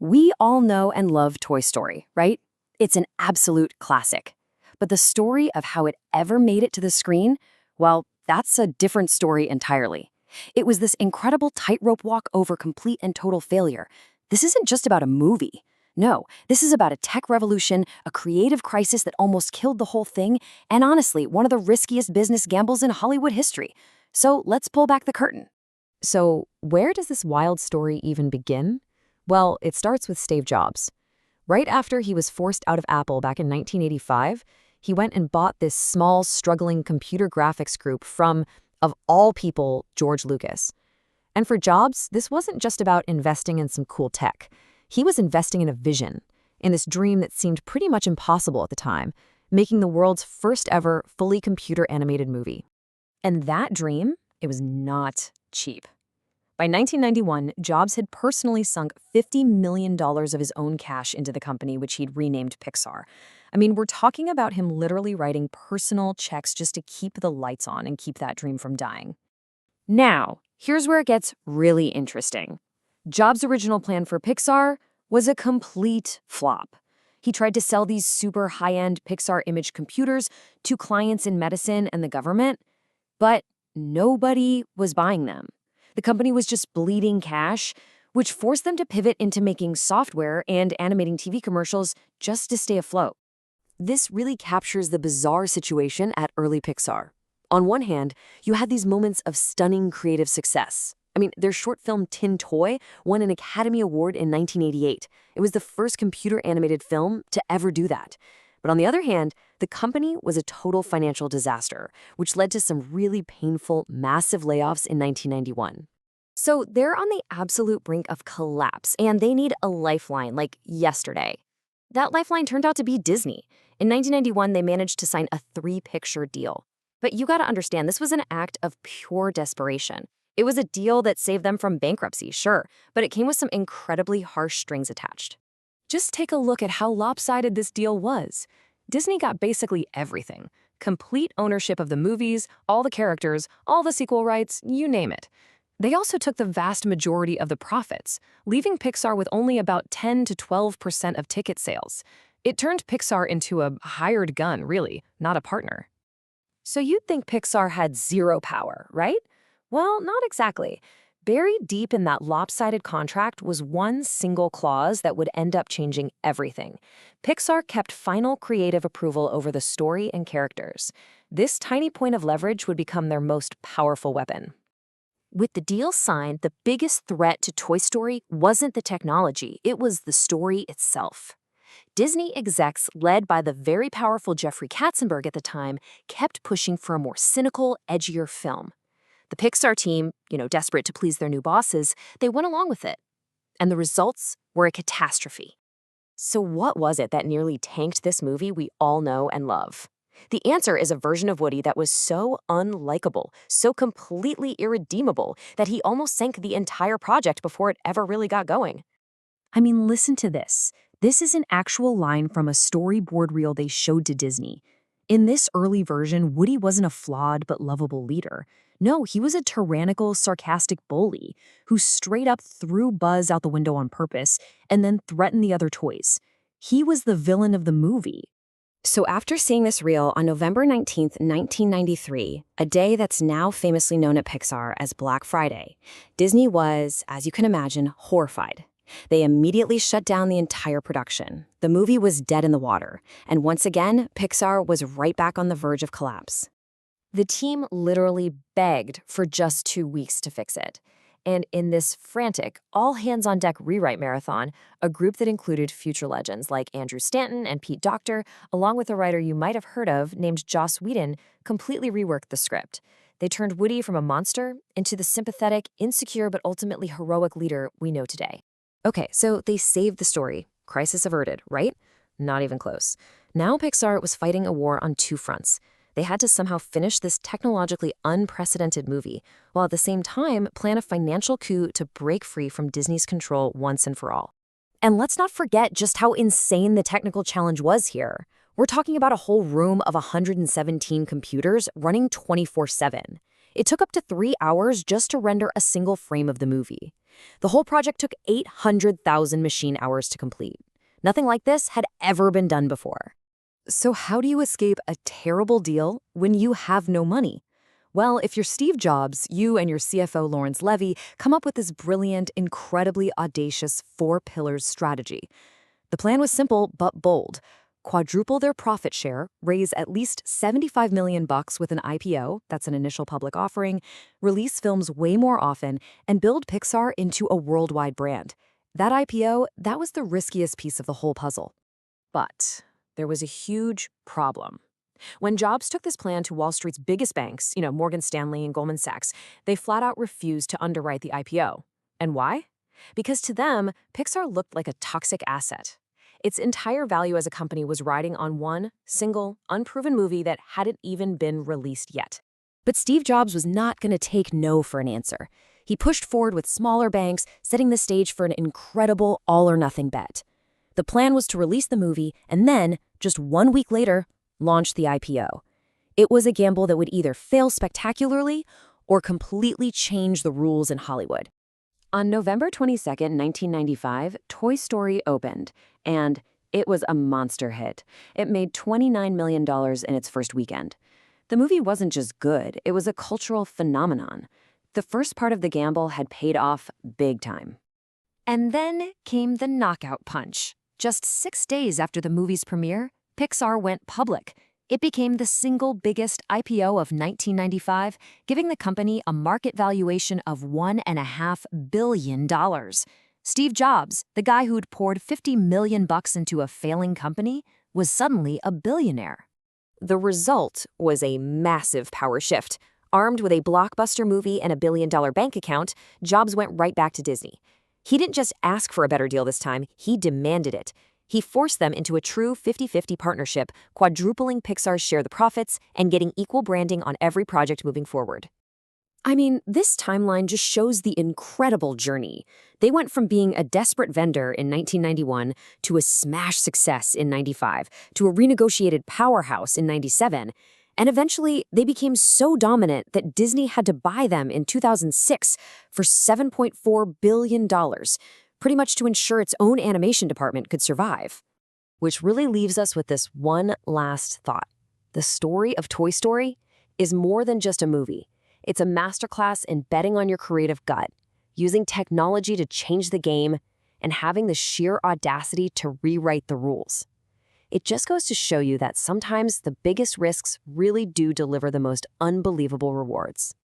We all know and love Toy Story, right? It's an absolute classic. But the story of how it ever made it to the screen, well, that's a different story entirely. It was this incredible tightrope walk over complete and total failure. This isn't just about a movie. No, this is about a tech revolution, a creative crisis that almost killed the whole thing, and honestly, one of the riskiest business gambles in Hollywood history. So let's pull back the curtain. So, where does this wild story even begin? Well, it starts with Steve Jobs. Right after he was forced out of Apple back in 1985, he went and bought this small, struggling computer graphics group from, of all people, George Lucas. And for Jobs, this wasn't just about investing in some cool tech. He was investing in a vision, in this dream that seemed pretty much impossible at the time, making the world's first ever fully computer-animated movie. And that dream, it was not cheap. By 1991, Jobs had personally sunk $50 million of his own cash into the company, which he'd renamed Pixar. I mean, we're talking about him literally writing personal checks just to keep the lights on and keep that dream from dying. Now, here's where it gets really interesting. Jobs' original plan for Pixar was a complete flop. He tried to sell these super high-end Pixar image computers to clients in medicine and the government, but nobody was buying them. The company was just bleeding cash, which forced them to pivot into making software and animating TV commercials just to stay afloat. This really captures the bizarre situation at early Pixar. On one hand, you had these moments of stunning creative success. I mean, their short film Tin Toy won an Academy Award in 1988. It was the first computer-animated film to ever do that. But on the other hand, the company was a total financial disaster, which led to some really painful, massive layoffs in 1991. So they're on the absolute brink of collapse, and they need a lifeline, like yesterday. That lifeline turned out to be Disney. In 1991, they managed to sign a 3-picture deal. But you gotta understand, this was an act of pure desperation. It was a deal that saved them from bankruptcy, sure, but it came with some incredibly harsh strings attached. Just take a look at how lopsided this deal was. Disney got basically everything. Complete ownership of the movies, all the characters, all the sequel rights, you name it. They also took the vast majority of the profits, leaving Pixar with only about 10 to 12% of ticket sales. It turned Pixar into a hired gun, really, not a partner. So you'd think Pixar had zero power, right? Well, not exactly. Buried deep in that lopsided contract was one single clause that would end up changing everything. Pixar kept final creative approval over the story and characters. This tiny point of leverage would become their most powerful weapon. With the deal signed, the biggest threat to Toy Story wasn't the technology, it was the story itself. Disney execs, led by the very powerful Jeffrey Katzenberg at the time, kept pushing for a more cynical, edgier film. The Pixar team, desperate to please their new bosses, they went along with it. And the results were a catastrophe. So what was it that nearly tanked this movie we all know and love? The answer is a version of Woody that was so unlikable, so completely irredeemable, that he almost sank the entire project before it ever really got going. I mean, listen to this. This is an actual line from a storyboard reel they showed to Disney. In this early version, Woody wasn't a flawed but lovable leader. No, he was a tyrannical, sarcastic bully who straight up threw Buzz out the window on purpose and then threatened the other toys. He was the villain of the movie. So after seeing this reel on November 19th, 1993, a day that's now famously known at Pixar as Black Friday, Disney was, as you can imagine, horrified. They immediately shut down the entire production. The movie was dead in the water, and once again, Pixar was right back on the verge of collapse. The team literally begged for just 2 weeks to fix it. And in this frantic, all-hands-on-deck rewrite marathon, a group that included future legends like Andrew Stanton and Pete Docter, along with a writer you might have heard of named Joss Whedon, completely reworked the script. They turned Woody from a monster into the sympathetic, insecure, but ultimately heroic leader we know today. Okay, so they saved the story. Crisis averted, right? Not even close. Now Pixar was fighting a war on 2 fronts. They had to somehow finish this technologically unprecedented movie, while at the same time plan a financial coup to break free from Disney's control once and for all. And let's not forget just how insane the technical challenge was here. We're talking about a whole room of 117 computers running 24/7. It took up to 3 hours just to render a single frame of the movie. The whole project took 800,000 machine hours to complete. Nothing like this had ever been done before. So how do you escape a terrible deal when you have no money? Well, if you're Steve Jobs, you and your CFO Lawrence Levy come up with this brilliant, incredibly audacious 4-pillars strategy. The plan was simple but bold. Quadruple their profit share, raise at least $75 million with an IPO, that's an initial public offering, release films way more often, and build Pixar into a worldwide brand. That IPO, that was the riskiest piece of the whole puzzle. But there was a huge problem. When Jobs took this plan to Wall Street's biggest banks, Morgan Stanley and Goldman Sachs, they flat out refused to underwrite the IPO. And why? Because to them, Pixar looked like a toxic asset. Its entire value as a company was riding on one single, unproven movie that hadn't even been released yet. But Steve Jobs was not going to take no for an answer. He pushed forward with smaller banks, setting the stage for an incredible all-or-nothing bet. The plan was to release the movie and then, just 1 week later, launch the IPO. It was a gamble that would either fail spectacularly or completely change the rules in Hollywood. On November 22, 1995, Toy Story opened, and it was a monster hit. It made $29 million in its first weekend. The movie wasn't just good, it was a cultural phenomenon. The first part of the gamble had paid off big time. And then came the knockout punch. Just 6 days after the movie's premiere, Pixar went public. It became the single biggest IPO of 1995, giving the company a market valuation of $1.5 billion. Steve Jobs, the guy who'd poured $50 million into a failing company, was suddenly a billionaire. The result was a massive power shift. Armed with a blockbuster movie and a billion-dollar bank account, Jobs went right back to Disney. He didn't just ask for a better deal this time, he demanded it. He forced them into a true 50-50 partnership, quadrupling Pixar's share of the profits and getting equal branding on every project moving forward. I mean, this timeline just shows the incredible journey. They went from being a desperate vendor in 1991 to a smash success in 95, to a renegotiated powerhouse in 97, and eventually they became so dominant that Disney had to buy them in 2006 for $7.4 billion. Pretty much to ensure its own animation department could survive. Which really leaves us with this one last thought. The story of Toy Story is more than just a movie. It's a masterclass in betting on your creative gut, using technology to change the game, and having the sheer audacity to rewrite the rules. It just goes to show you that sometimes the biggest risks really do deliver the most unbelievable rewards.